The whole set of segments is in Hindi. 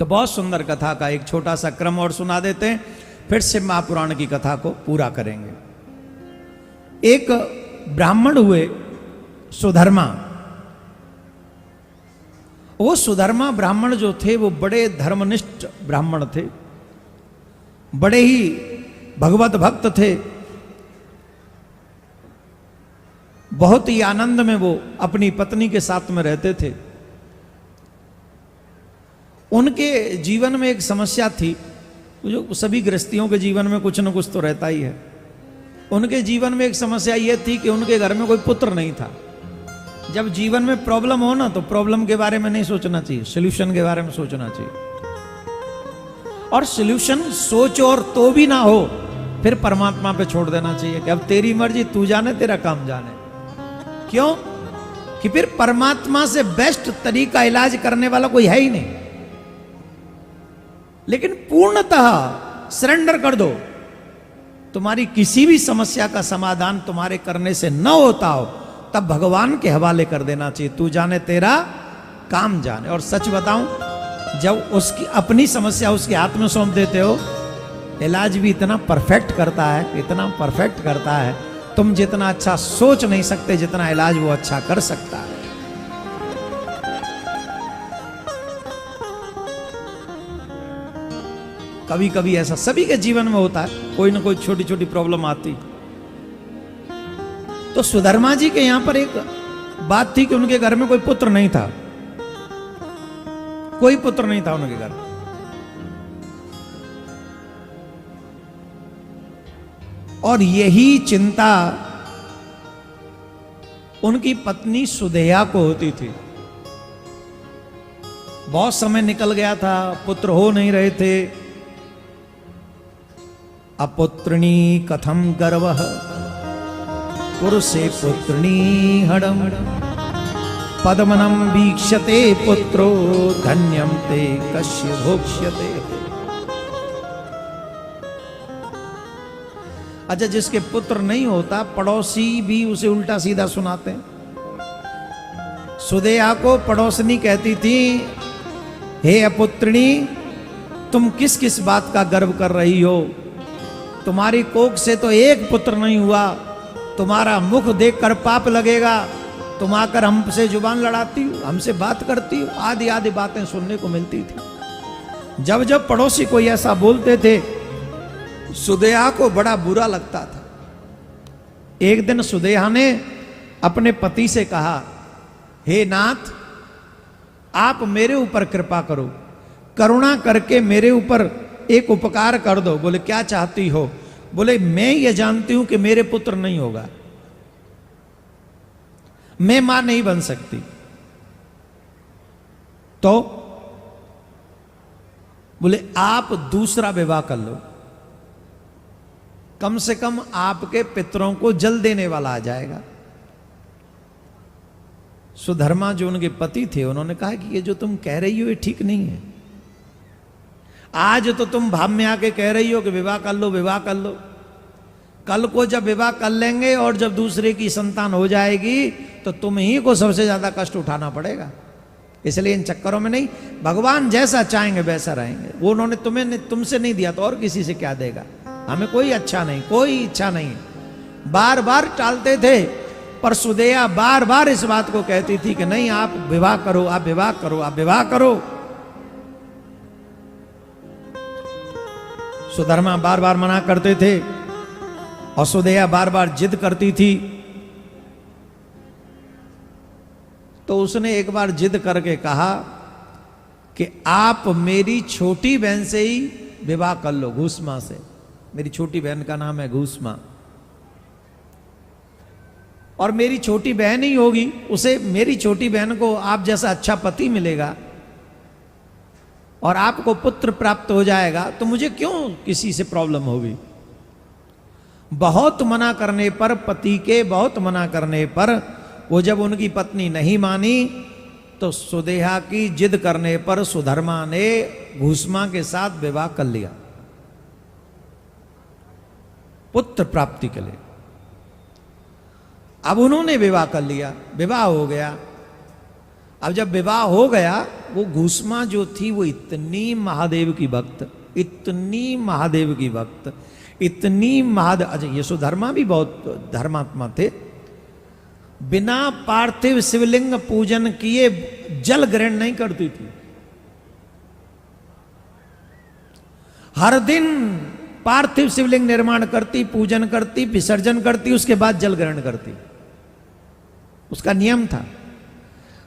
तो बहुत सुंदर कथा का एक छोटा सा क्रम और सुना देते हैं, फिर से महापुराण की कथा को पूरा करेंगे। एक ब्राह्मण हुए सुधर्मा। वो सुधर्मा ब्राह्मण जो थे वो बड़े धर्मनिष्ठ ब्राह्मण थे, बड़े ही भगवत भक्त थे। बहुत ही आनंद में वो अपनी पत्नी के साथ में रहते थे। उनके जीवन में एक समस्या थी, जो सभी गृहस्थियों के जीवन में कुछ न कुछ तो रहता ही है। उनके जीवन में एक समस्या ये थी कि उनके घर में कोई पुत्र नहीं था। जब जीवन में प्रॉब्लम हो ना, तो प्रॉब्लम के बारे में नहीं सोचना चाहिए, सोल्यूशन के बारे में सोचना चाहिए। और सोल्यूशन सोचो और तो भी ना हो, फिर परमात्मा पे छोड़ देना चाहिए कि अब तेरी मर्जी, तू जाने, तेरा काम जाने। क्यों? कि फिर परमात्मा से बेस्ट तरीका इलाज करने वाला कोई है ही नहीं। लेकिन पूर्णतः सरेंडर कर दो, तुम्हारी किसी भी समस्या का समाधान तुम्हारे करने से न होता हो, तब भगवान के हवाले कर देना चाहिए, तू जाने, तेरा काम जाने। और सच बताऊं, जब उसकी अपनी समस्या उसके हाथ में सौंप देते हो, इलाज भी इतना परफेक्ट करता है, इतना परफेक्ट करता है, तुम जितना अच्छा सोच नहीं सकते, जितना इलाज वो अच्छा कर सकता है। कभी कभी ऐसा सभी के जीवन में होता है, कोई ना कोई छोटी छोटी प्रॉब्लम आती। तो सुधर्मा जी के यहां पर एक बात थी कि उनके घर में कोई पुत्र नहीं था, कोई पुत्र नहीं था उनके घर। और यही चिंता उनकी पत्नी सुदेहा को होती थी। बहुत समय निकल गया था, पुत्र हो नहीं रहे थे। अपुत्रिणी कथम गर्वः पुरुषे पुत्रिणी हडम पद्मनम वीक्षते पुत्रो धन्यम ते कस्य भोक्ष्यते। अच्छा, जिसके पुत्र नहीं होता, पड़ोसी भी उसे उल्टा सीधा सुनाते हैं। सुदेहा को पड़ोसनी कहती थी, हे अपुत्रिणी, तुम किस किस बात का गर्व कर रही हो? तुम्हारी कोख से तो एक पुत्र नहीं हुआ, तुम्हारा मुख देखकर पाप लगेगा, तुम आकर हमसे जुबान लड़ाती हो, हमसे बात करती हो। आदि आदि बातें सुनने को मिलती थी। जब जब पड़ोसी कोई ऐसा बोलते थे, सुदेहा को बड़ा बुरा लगता था। एक दिन सुदेहा ने अपने पति से कहा, हे नाथ, आप मेरे ऊपर कृपा करो, करुणा करके मेरे ऊपर एक उपकार कर दो। बोले, क्या चाहती हो? बोले, मैं ये जानती हूं कि मेरे पुत्र नहीं होगा, मैं मां नहीं बन सकती, तो बोले आप दूसरा विवाह कर लो, कम से कम आपके पितरों को जल देने वाला आ जाएगा। सुधर्मा जो उनके पति थे, उन्होंने कहा कि ये जो तुम कह रही हो ये ठीक नहीं है। आज तो तुम भाव में आके कह रही हो कि विवाह कर लो, विवाह कर लो। कल को जब विवाह कर लेंगे और जब दूसरे की संतान हो जाएगी, तो तुम ही को सबसे ज्यादा कष्ट उठाना पड़ेगा। इसलिए इन चक्करों में नहीं, भगवान जैसा चाहेंगे वैसा रहेंगे। वो उन्होंने तुमसे नहीं दिया तो और किसी से क्या देगा? हमें कोई अच्छा नहीं, कोई इच्छा नहीं। बार बार टालते थे, पर सुदेहा बार बार इस बात को कहती थी कि नहीं, आप विवाह करो, आप विवाह करो, आप विवाह करो। सुधर्मा बार बार मना करते थे और सुदेहा बार बार जिद करती थी। तो उसने एक बार जिद करके कहा कि आप मेरी छोटी बहन से ही विवाह कर लो, घूसमा से। मेरी छोटी बहन का नाम है घूसमा, और मेरी छोटी बहन ही होगी, उसे, मेरी छोटी बहन को आप जैसा अच्छा पति मिलेगा और आपको पुत्र प्राप्त हो जाएगा, तो मुझे क्यों किसी से प्रॉब्लम होगी? बहुत मना करने पर, पति के बहुत मना करने पर, वो जब उनकी पत्नी नहीं मानी, तो सुदेहा की जिद करने पर सुधर्मा ने घूसमा के साथ विवाह कर लिया पुत्र प्राप्ति के लिए। अब उन्होंने विवाह कर लिया, विवाह हो गया। अब जब विवाह हो गया, वो घूसमा जो थी वो इतनी महादेव की भक्त, इतनी महादेव की भक्त, इतनी महादेव। अच्छा, यशोधर्मा भी बहुत धर्मात्मा थे। बिना पार्थिव शिवलिंग पूजन किए जल ग्रहण नहीं करती थी। हर दिन पार्थिव शिवलिंग निर्माण करती, पूजन करती, विसर्जन करती, उसके बाद जल ग्रहण करती। उसका नियम था।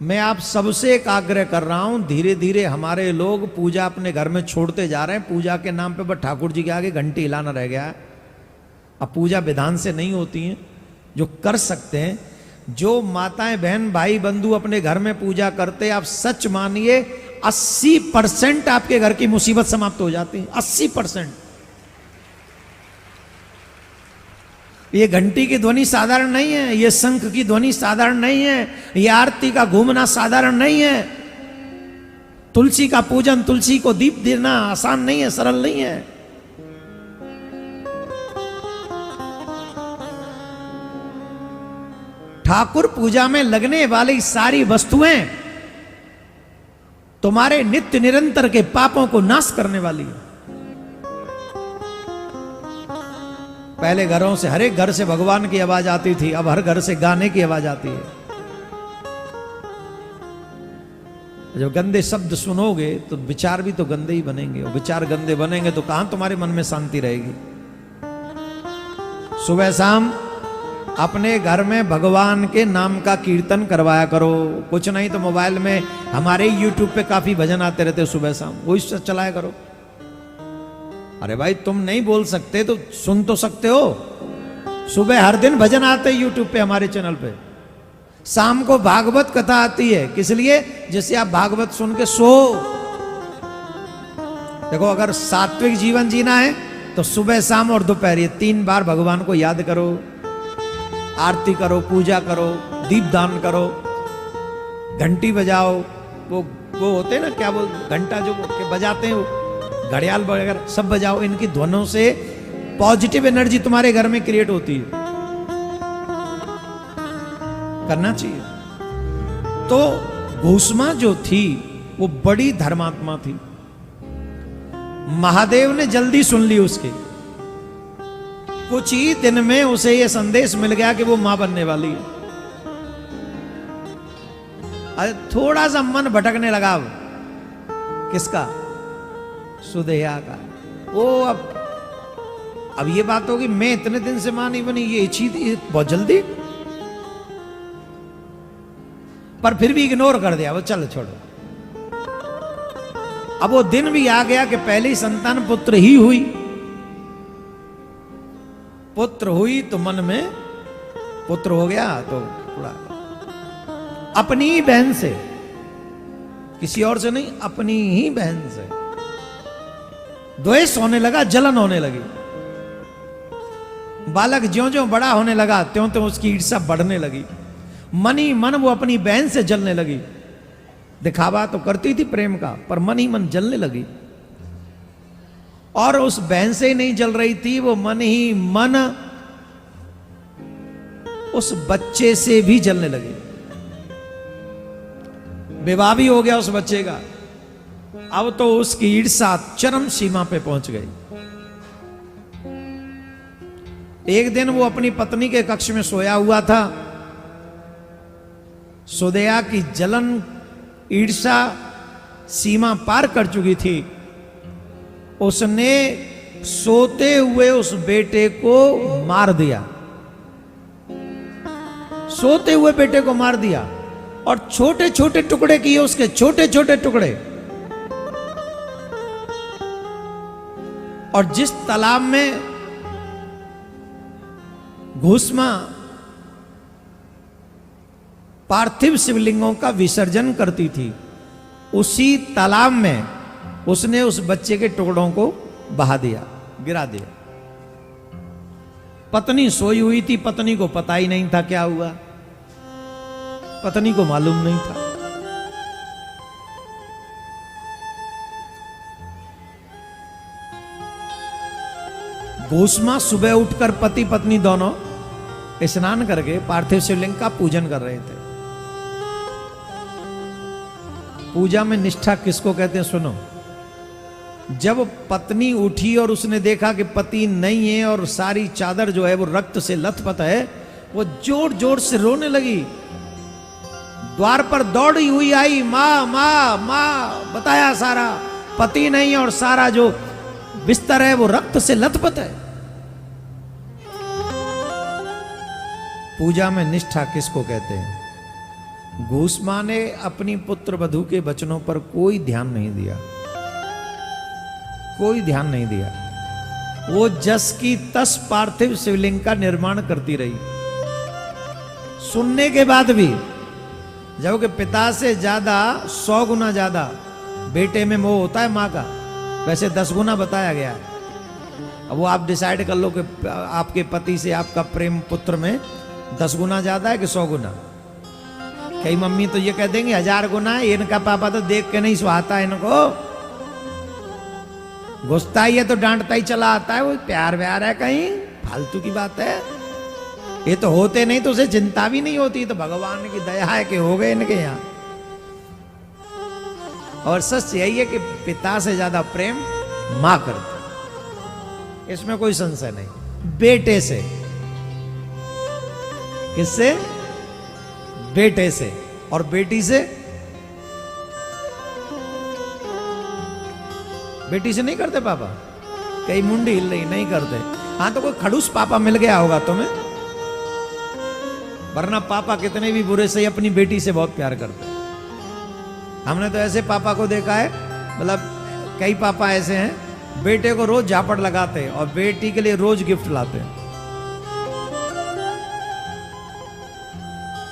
मैं आप सबसे एक आग्रह कर रहा हूं, धीरे धीरे हमारे लोग पूजा अपने घर में छोड़ते जा रहे हैं। पूजा के नाम पे बस ठाकुर जी के आगे घंटी हिलाना रह गया है। अब पूजा विधान से नहीं होती है। जो कर सकते हैं, जो माताएं बहन भाई बंधु अपने घर में पूजा करते, आप सच मानिए 80% आपके घर की मुसीबत समाप्त हो जाती है। 80%। ये घंटी की ध्वनि साधारण नहीं है, ये शंख की ध्वनि साधारण नहीं है, ये आरती का घूमना साधारण नहीं है। तुलसी का पूजन, तुलसी को दीप देना आसान नहीं है, सरल नहीं है। ठाकुर पूजा में लगने वाली सारी वस्तुएं तुम्हारे नित्य निरंतर के पापों को नाश करने वाली है। पहले घरों से, हर एक घर से भगवान की आवाज आती थी, अब हर घर से गाने की आवाज आती है। जब गंदे शब्द सुनोगे तो विचार भी तो गंदे ही बनेंगे, और विचार गंदे बनेंगे तो कहां तुम्हारे मन में शांति रहेगी। सुबह शाम अपने घर में भगवान के नाम का कीर्तन करवाया करो। कुछ नहीं तो मोबाइल में हमारे यूट्यूब पे काफी भजन आते रहते सुबह शाम, वही चलाया करो। अरे भाई, तुम नहीं बोल सकते तो सुन तो सकते हो। सुबह हर दिन भजन आते हैं यूट्यूब पे, हमारे चैनल पे। शाम को भागवत कथा आती है, किस लिए? जिससे आप भागवत सुन के सो। देखो, अगर सात्विक जीवन जीना है तो सुबह शाम और दोपहर ये 3 बार भगवान को याद करो, आरती करो, पूजा करो, दीप दान करो, घंटी बजाओ। वो होते हैं ना, क्या वो घंटा जो बजाते हैं, घड़ियाल वगैरह सब बजाओ। इनकी ध्वनों से पॉजिटिव एनर्जी तुम्हारे घर में क्रिएट होती है। करना चाहिए। तो घूसमा जो थी वो बड़ी धर्मात्मा थी। महादेव ने जल्दी सुन ली उसकी। कुछ ही दिन में उसे यह संदेश मिल गया कि वो मां बनने वाली है। अरे थोड़ा सा मन भटकने लगा अब। किसका? सुदेहा का। वो अब ये बात होगी, मैं इतने दिन से मां नहीं बनी, ये चीज बहुत जल्दी। पर फिर भी इग्नोर कर दिया वो, चल छोड़ो। अब वो दिन भी आ गया कि पहली संतान पुत्र ही हुई। पुत्र हुई तो मन में पुत्र हो गया तो थोड़ा अपनी ही बहन से, किसी और से नहीं, अपनी ही बहन से द्वेष होने लगा, जलन होने लगी। बालक ज्यों ज्यों बड़ा होने लगा त्यों त्यों उसकी ईर्ष्या बढ़ने लगी। मन ही मन वो अपनी बहन से जलने लगी। दिखावा तो करती थी प्रेम का, पर मन ही मन जलने लगी। और उस बहन से ही नहीं जल रही थी, वो मन ही मन उस बच्चे से भी जलने लगी। विवाह भी हो गया उस बच्चे का। अब तो उसकी ईर्ष्या चरम सीमा पे पहुंच गई। एक दिन वो अपनी पत्नी के कक्ष में सोया हुआ था। सुदेहा की जलन, ईर्ष्या सीमा पार कर चुकी थी। उसने सोते हुए उस बेटे को मार दिया। सोते हुए बेटे को मार दिया और छोटे छोटे टुकड़े किए उसके, छोटे छोटे टुकड़े। और जिस तालाब में घूसमा पार्थिव शिवलिंगों का विसर्जन करती थी, उसी तालाब में उसने उस बच्चे के टुकड़ों को बहा दिया, गिरा दिया। पत्नी सोई हुई थी, पत्नी को पता ही नहीं था क्या हुआ, पत्नी को मालूम नहीं था। घूसमा सुबह उठकर पति पत्नी दोनों स्नान करके पार्थिव शिवलिंग का पूजन कर रहे थे। पूजा में निष्ठा किसको कहते हैं सुनो। जब पत्नी उठी और उसने देखा कि पति नहीं है और सारी चादर जो है वो रक्त से लथपथ है, वो जोर जोर से रोने लगी। द्वार पर दौड़ी हुई आई, माँ माँ माँ, बताया सारा पति नहीं और सारा जो बिस्तर है वो रक्त से लथपथ है। पूजा में निष्ठा किसको कहते हैं? घूस मां ने अपनी पुत्र वधू के वचनों पर कोई ध्यान नहीं दिया, कोई ध्यान नहीं दिया। वो जस की तस पार्थिव शिवलिंग का निर्माण करती रही। सुनने के बाद भी, जबकि पिता से ज्यादा 100 गुना ज्यादा बेटे में मोह होता है मां का, वैसे 10 गुना बताया गया है। अब वो आप डिसाइड कर लो कि आपके पति से आपका प्रेम पुत्र में 10 गुना ज्यादा है कि 100 गुना। कई मम्मी तो ये कह देंगे 1000 गुना है, इनका पापा तो देख के नहीं सुहाता इनको, गुस्सा ही है तो डांटता ही चला आता है, वो प्यार व्यार है कहीं, फालतू की बात है। ये तो होते नहीं तो उसे चिंता भी नहीं होती, तो भगवान की दया है कि हो गए इनके यहाँ। और सच यही है कि पिता से ज्यादा प्रेम मां करती, इसमें कोई संशय नहीं। बेटे से, किससे? बेटे से। और बेटी से? बेटी से नहीं करते पापा? कई मुंडी हिल रही, नहीं करते। हाँ तो कोई खड़ूस पापा मिल गया होगा तुम्हें, वरना पापा कितने भी बुरे से अपनी बेटी से बहुत प्यार करते हैं। हमने तो ऐसे पापा को देखा है, मतलब कई पापा ऐसे हैं, बेटे को रोज झापड़ लगाते हैं और बेटी के लिए रोज गिफ्ट लाते हैं।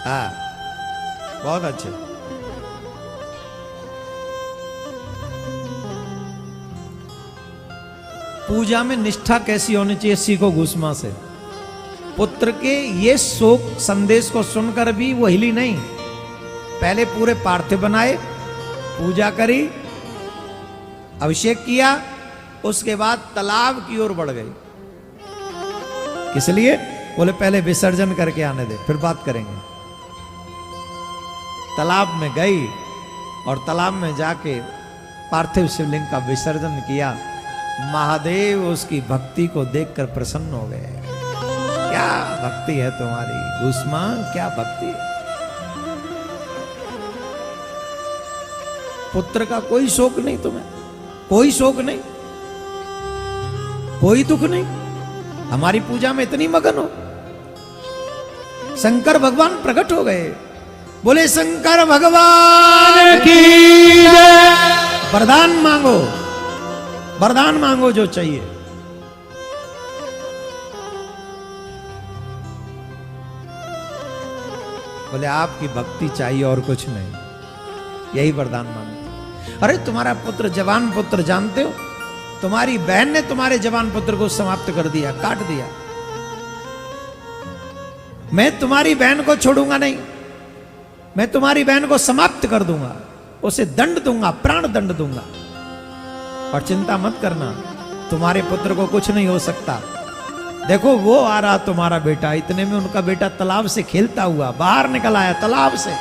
हाँ, बहुत अच्छे। पूजा में निष्ठा कैसी होनी चाहिए सीखो घूस मां से। पुत्र के ये शोक संदेश को सुनकर भी वो हिली नहीं, पहले पूरे पार्थिव बनाए, पूजा करी, अभिषेक किया, उसके बाद तालाब की ओर बढ़ गई। किस लिए? बोले पहले विसर्जन करके आने दे, फिर बात करेंगे। तालाब में गई और तालाब में जाके पार्थिव शिवलिंग का विसर्जन किया। महादेव उसकी भक्ति को देखकर प्रसन्न हो गए। क्या भक्ति है तुम्हारी घूस मां, क्या भक्ति है। पुत्र का कोई शोक नहीं तुम्हें, कोई शोक नहीं, कोई दुख नहीं। हमारी पूजा में इतनी मगन हो। शंकर भगवान प्रकट हो गए। बोले शंकर भगवान की जय। वरदान मांगो, वरदान मांगो जो चाहिए। बोले आपकी भक्ति चाहिए और कुछ नहीं, यही वरदान मांगो। अरे तुम्हारा पुत्र जवान पुत्र जानते हो, तुम्हारी बहन ने तुम्हारे जवान पुत्र को समाप्त कर दिया, काट दिया। मैं तुम्हारी बहन को छोड़ूंगा नहीं, मैं तुम्हारी बहन को समाप्त कर दूंगा, उसे दंड दूंगा, प्राण दंड दूंगा। और चिंता मत करना, तुम्हारे पुत्र को कुछ नहीं हो सकता। देखो वो आ रहा तुम्हारा बेटा, इतने में उनका बेटा तालाब से खेलता हुआ बाहर निकल आया तालाब से।